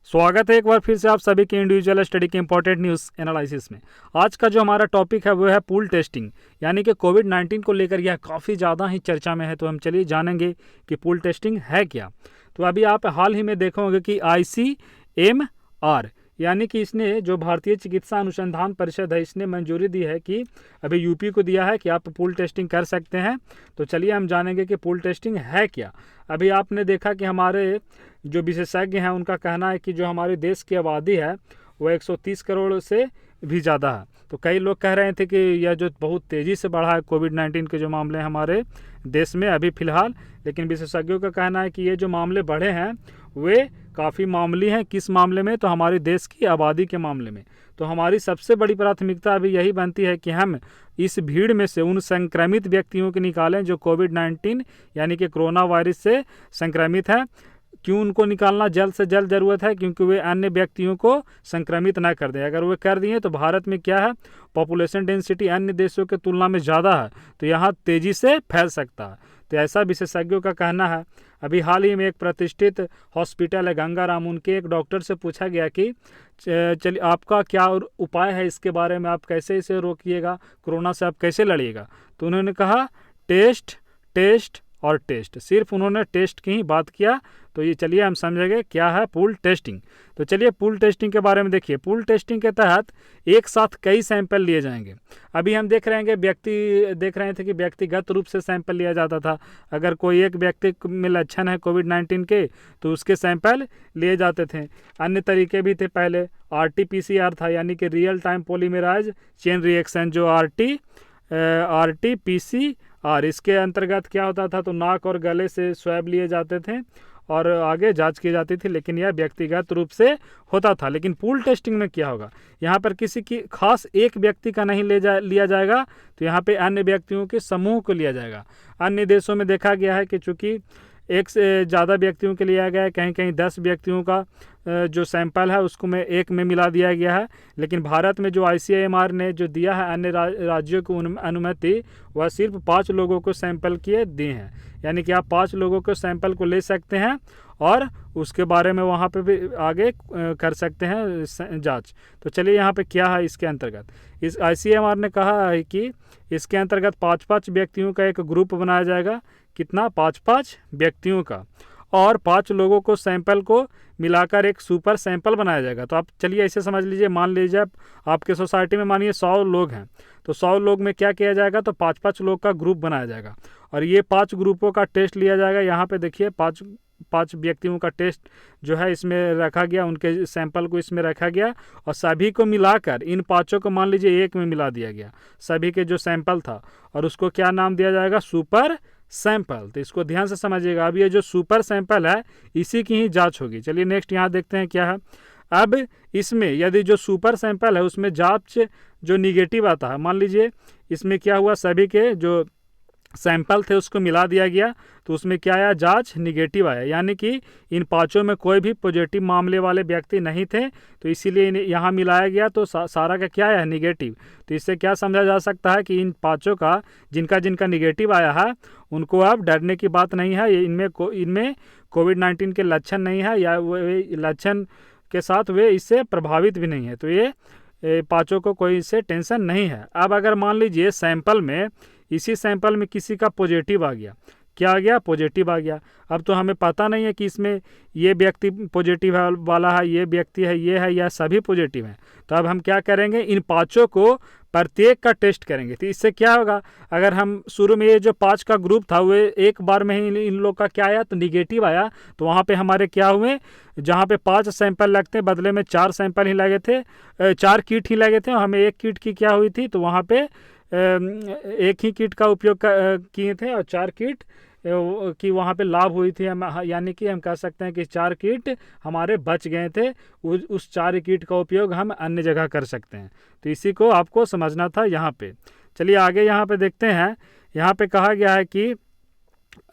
स्वागत है एक बार फिर से आप सभी के इंडिविजुअल स्टडी के इंपॉर्टेंट न्यूज़ एनालिसिस में। आज का जो हमारा टॉपिक है वो है पूल टेस्टिंग, यानी कि कोविड-19 को लेकर यह काफ़ी ज़्यादा ही चर्चा में है। तो हम चलिए जानेंगे कि पूल टेस्टिंग है क्या। तो अभी आप हाल ही में देखोगे कि ICMR यानी कि इसने जो भारतीय चिकित्सा अनुसंधान परिषद है इसने मंजूरी दी है कि अभी यूपी को दिया है कि आप पूल टेस्टिंग कर सकते हैं। तो चलिए हम जानेंगे कि पूल टेस्टिंग है क्या। अभी आपने देखा कि हमारे जो विशेषज्ञ हैं उनका कहना है कि जो हमारे देश की आबादी है वो 130 करोड़ से भी ज़्यादा है। तो कई लोग कह रहे थे कि यह जो बहुत तेज़ी से बढ़ा है कोविड-19 के जो मामले हैं हमारे देश में अभी फ़िलहाल, लेकिन विशेषज्ञों का कहना है कि ये जो मामले बढ़े हैं वे काफ़ी मामूली हैं। किस मामले में? तो हमारे देश की आबादी के मामले में। तो हमारी सबसे बड़ी प्राथमिकता अभी यही बनती है कि हम इस भीड़ में से उन संक्रमित व्यक्तियों को निकालें जो कोविड-19 यानी कि कोरोना वायरस से संक्रमित हैं। क्यों उनको निकालना जल्द से जल्द ज़रूरत है? क्योंकि वे अन्य व्यक्तियों को संक्रमित ना कर दें। अगर वे कर दिए तो भारत में क्या है, पॉपुलेशन डेंसिटी अन्य देशों की तुलना में ज़्यादा है, तो यहाँ तेज़ी से फैल सकता है। तो ऐसा विशेषज्ञों का कहना है। अभी हाल ही में एक प्रतिष्ठित हॉस्पिटल है गंगाराम, उनके एक डॉक्टर से पूछा गया कि चलिए आपका क्या उपाय है इसके बारे में, आप कैसे इसे रोकिएगा, कोरोना से आप कैसे लड़िएगा। तो उन्होंने कहा टेस्ट टेस्ट और टेस्ट। सिर्फ उन्होंने टेस्ट की ही बात किया। तो ये चलिए हम समझेंगे क्या है पूल टेस्टिंग। तो चलिए पूल टेस्टिंग के बारे में देखिए। पूल टेस्टिंग के तहत एक साथ कई सैंपल लिए जाएंगे। अभी हम देख रहे थे कि व्यक्तिगत रूप से सैंपल लिया जाता था। अगर कोई एक व्यक्ति में लक्षण है कोविड-19 के तो उसके सैंपल लिए जाते थे। अन्य तरीके भी थे पहले। RT-PCR था, यानी कि real time polymerase chain reaction, जो RT-PCR। इसके अंतर्गत क्या होता था, तो नाक और गले से स्वैब लिए जाते थे और आगे जांच की जाती थी, लेकिन यह व्यक्तिगत रूप से होता था। लेकिन पूल टेस्टिंग में क्या होगा, यहाँ पर किसी की खास एक व्यक्ति का नहीं लिया जाएगा, तो यहाँ पे अन्य व्यक्तियों के समूह को लिया जाएगा। अन्य देशों में देखा गया है कि चूँकि एक से ज़्यादा व्यक्तियों के लिया गया है, कहीं कहीं 10 व्यक्तियों का जो सैंपल है उसको में एक में मिला दिया गया है। लेकिन भारत में जो ICMR ने जो दिया है अन्य राज्यों को अनुमति, वह सिर्फ 5 लोगों को सैंपल किए दिए हैं। यानी कि आप 5 लोगों को सैंपल को ले सकते हैं और उसके बारे में वहाँ पे भी आगे कर सकते हैं जांच। तो चलिए यहाँ पे क्या है इसके अंतर्गत। इस ICMR ने कहा है कि इसके अंतर्गत 5-5 व्यक्तियों का एक ग्रुप बनाया जाएगा। कितना? 5-5 व्यक्तियों का, और 5 लोगों को सैंपल को मिलाकर एक सुपर सैंपल बनाया जाएगा। तो आप चलिए ऐसे समझ लीजिए, मान लीजिए आपके सोसाइटी में मानिए 100 लोग हैं, तो 100 लोग में क्या किया जाएगा, तो 5-5 लोग का ग्रुप बनाया जाएगा और ये 5 ग्रुपों का टेस्ट लिया जाएगा। यहाँ पे देखिए 5 व्यक्तियों का टेस्ट जो है इसमें रखा गया, उनके सैंपल को इसमें रखा गया और सभी को मिलाकर इन 5 को मान लीजिए एक में मिला दिया गया, सभी के जो सैंपल था, और उसको क्या नाम दिया जाएगा? Super sample. तो इसको ध्यान से समझिएगा। अब ये जो सुपर सैंपल है इसी की ही जांच होगी। चलिए नेक्स्ट यहाँ देखते हैं क्या है। अब इसमें यदि जो सुपर सैंपल है उसमें जांच जो निगेटिव आता है, मान लीजिए इसमें क्या हुआ, सभी के जो सैंपल थे उसको मिला दिया गया, तो उसमें क्या आया? जांच निगेटिव आया, यानी कि इन 5 में कोई भी पॉजिटिव मामले वाले व्यक्ति नहीं थे, तो इसीलिए इन्हें यहाँ मिलाया गया, तो सारा का क्या आया? निगेटिव। तो इससे क्या समझा जा सकता है कि इन 5 का जिनका निगेटिव आया है उनको अब डरने की बात नहीं है। इनमें कोविड-19 के लक्षण नहीं है, या वे लक्षण के साथ वे इससे प्रभावित भी नहीं है, तो ये 5 को कोई इससे टेंशन नहीं है। अब अगर मान लीजिए इसी सैंपल में किसी का पॉजिटिव आ गया, क्या आ गया? पॉजिटिव आ गया। अब तो हमें पता नहीं है कि इसमें ये व्यक्ति पॉजिटिव वाला है, ये व्यक्ति है, ये है, या सभी पॉजिटिव हैं। तो अब हम क्या करेंगे, इन 5 को प्रत्येक का टेस्ट करेंगे। तो इससे क्या होगा, अगर हम शुरू में ये जो 5 का ग्रुप था वो एक बार में ही इन लोग का क्या आया, तो निगेटिव आया, तो वहाँ पे हमारे क्या हुए, जहाँ पे 5 सैंपल लगते बदले में 4 सैंपल ही लगे थे, 4 किट ही लगे थे, हमें एक किट की क्या हुई थी, तो वहाँ पे एक ही किट का उपयोग किए थे और 4 किट की वहाँ पे लाभ हुई थी। हम यानी कि हम कह सकते हैं कि 4 किट हमारे बच गए थे, उस 4 किट का उपयोग हम अन्य जगह कर सकते हैं। तो इसी को आपको समझना था यहाँ पे। चलिए आगे यहाँ पे देखते हैं। यहाँ पे कहा गया है कि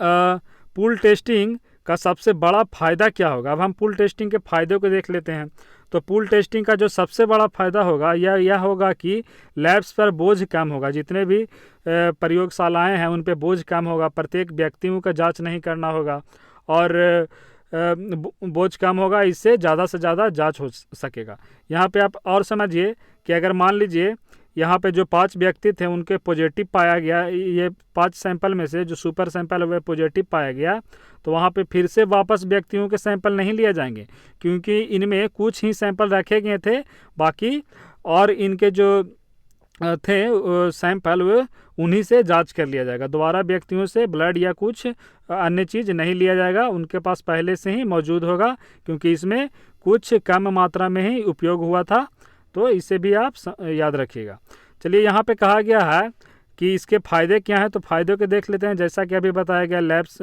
पूल टेस्टिंग का सबसे बड़ा फ़ायदा क्या होगा। अब हम पूल टेस्टिंग के फ़ायदे को देख लेते हैं। तो पूल टेस्टिंग का जो सबसे बड़ा फ़ायदा होगा यह होगा कि लैब्स पर बोझ कम होगा। जितने भी प्रयोगशालाएं हैं उन पे बोझ कम होगा, प्रत्येक व्यक्तियों का जांच नहीं करना होगा, और बोझ कम होगा, इससे ज़्यादा से ज़्यादा जांच हो सकेगा। यहाँ पे आप और समझिए कि अगर मान लीजिए यहाँ पे जो 5 व्यक्ति थे उनके पॉजिटिव पाया गया, ये 5 सैंपल में से जो सुपर सैंपल हुए पॉजिटिव पाया गया, तो वहाँ पे फिर से वापस व्यक्तियों के सैंपल नहीं लिए जाएंगे, क्योंकि इनमें कुछ ही सैंपल रखे गए थे, बाकी और इनके जो थे सैंपल वो उन्हीं से जांच कर लिया जाएगा। दोबारा व्यक्तियों से ब्लड या कुछ अन्य चीज़ नहीं लिया जाएगा, उनके पास पहले से ही मौजूद होगा, क्योंकि इसमें कुछ कम मात्रा में ही उपयोग हुआ था। तो इसे भी आप याद रखिएगा। चलिए, यहाँ पे कहा गया है कि इसके फ़ायदे क्या हैं, तो फ़ायदों के देख लेते हैं। जैसा कि अभी बताया गया लैब्स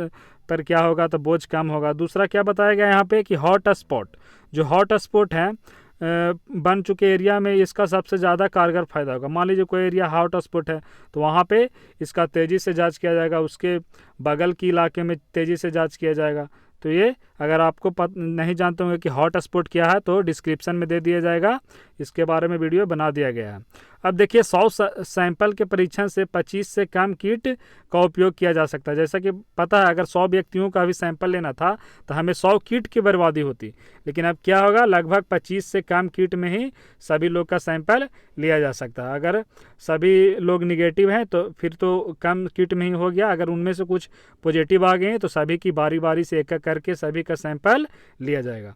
पर क्या होगा, तो बोझ कम होगा। दूसरा क्या बताया गया यहाँ पे कि हॉट स्पॉट, जो हॉट स्पॉट हैं बन चुके एरिया में इसका सबसे ज़्यादा कारगर फायदा होगा। मान लीजिए कोई एरिया हॉट स्पॉट है, तो वहाँ पे इसका तेज़ी से जांच किया जाएगा, उसके बगल के इलाके में तेज़ी से जांच किया जाएगा। तो ये अगर आपको नहीं जानते होंगे कि हॉट स्पॉट क्या है, तो डिस्क्रिप्शन में दे दिया जाएगा, इसके बारे में वीडियो बना दिया गया है। अब देखिए, 100 सैंपल के परीक्षण से 25 से कम किट का उपयोग किया जा सकता है। जैसा कि पता है, अगर 100 व्यक्तियों का भी सैंपल लेना था तो हमें 100 किट की बर्बादी होती, लेकिन अब क्या होगा, लगभग 25 से कम किट में ही सभी लोग का सैंपल लिया जा सकता है। अगर सभी लोग निगेटिव हैं तो फिर तो कम किट में ही हो गया, अगर उनमें से कुछ पॉजिटिव आ गए हैं तो सभी की बारी बारी से एक एक करके सभी का सैंपल लिया जाएगा।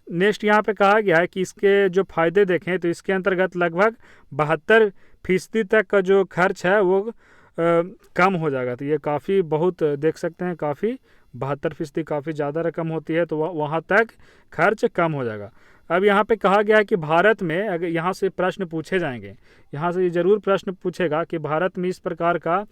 नेक्स्ट यहाँ पे कहा गया है कि इसके जो फ़ायदे देखें तो इसके अंतर्गत लगभग 72% तक का जो खर्च है वो कम हो जाएगा। तो ये काफ़ी बहुत देख सकते हैं, काफ़ी 72% काफ़ी ज़्यादा रकम होती है, तो वहाँ तक खर्च कम हो जाएगा। अब यहाँ पे कहा गया है कि भारत में, अगर यहाँ से प्रश्न पूछे जाएंगे, यहाँ से ज़रूर प्रश्न पूछेगा कि भारत में इस प्रकार का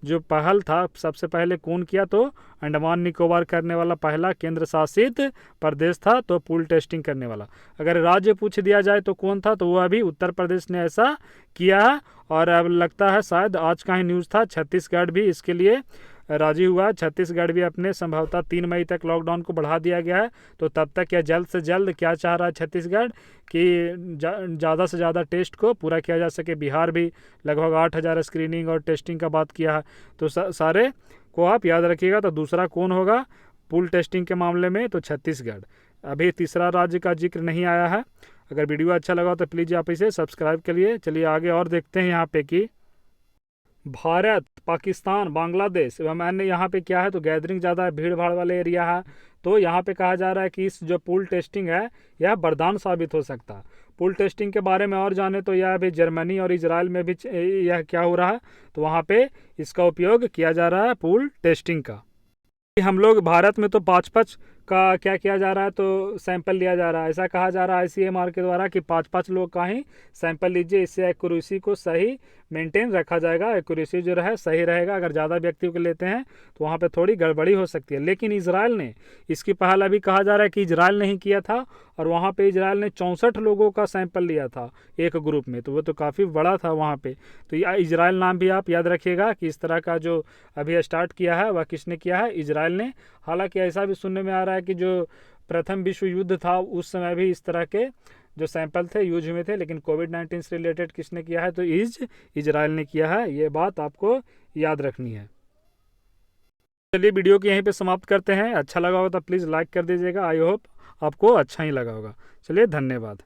जो पहल था सबसे पहले कौन किया, तो अंडमान निकोबार करने वाला पहला केंद्र शासित प्रदेश था, तो पूल टेस्टिंग करने वाला। अगर राज्य पूछ दिया जाए तो कौन था, तो वो अभी उत्तर प्रदेश ने ऐसा किया है। और अब लगता है शायद आज का ही न्यूज़ था, छत्तीसगढ़ भी इसके लिए राजी हुआ। छत्तीसगढ़ भी अपने संभवतः 3 मई तक लॉकडाउन को बढ़ा दिया गया है। तो तब तक या जल्द से जल्द क्या चाह रहा है छत्तीसगढ़ कि ज़्यादा से ज़्यादा टेस्ट को पूरा किया जा सके। बिहार भी लगभग 8000 स्क्रीनिंग और टेस्टिंग का बात किया है। तो सारे को आप याद रखिएगा। तो दूसरा कौन होगा पूल टेस्टिंग के मामले में, तो छत्तीसगढ़। अभी तीसरा राज्य का जिक्र नहीं आया है। अगर वीडियो अच्छा लगा तो प्लीज़ आप इसे सब्सक्राइब करिए। चलिए आगे और देखते हैं यहाँ पे कि भारत, पाकिस्तान, बांग्लादेश एवं अन्य यहाँ पे क्या है, तो गैदरिंग ज़्यादा है, भीड़ भाड़ वाले एरिया है। तो यहाँ पे कहा जा रहा है कि इस जो पूल टेस्टिंग है यह वरदान साबित हो सकता है। पूल टेस्टिंग के बारे में और जाने तो यह अभी जर्मनी और इजराइल में भी यह क्या हो रहा है, तो वहाँ पे इसका उपयोग किया जा रहा है पूल टेस्टिंग का। हम लोग भारत में तो 5-5 का क्या किया जा रहा है, तो सैंपल लिया जा रहा है। ऐसा कहा जा रहा है ICMR के द्वारा कि 5-5 लोग का ही सैंपल लीजिए, इससे एक्यूरेसी को सही मेंटेन रखा जाएगा, एक्यूरेसी जो रहे सही रहेगा। अगर ज़्यादा व्यक्तियों को लेते हैं तो वहाँ पे थोड़ी गड़बड़ी हो सकती है। लेकिन इजराइल ने इसकी पहल अभी कहा जा रहा है कि इजराइल ने ही किया था, और वहाँ पे इजराइल ने 64 लोगों का सैंपल लिया था एक ग्रुप में, तो वो तो काफ़ी बड़ा था वहाँ पे। तो इजराइल नाम भी आप याद रखिएगा कि इस तरह का जो अभी स्टार्ट किया है वह किसने किया है, इजराइल ने। हालांकि ऐसा भी सुनने में आ रहा है कि जो प्रथम विश्व युद्ध था उस समय भी इस तरह के जो सैंपल थे यूज हुए थे, लेकिन कोविड-19 से रिलेटेड किसने किया है, तो इजराइल ने किया है। ये बात आपको याद रखनी है। चलिए वीडियो को यहीं पे समाप्त करते हैं। अच्छा लगा होगा तो प्लीज़ लाइक कर दीजिएगा। आई होप आपको अच्छा ही लगा होगा। चलिए, धन्यवाद।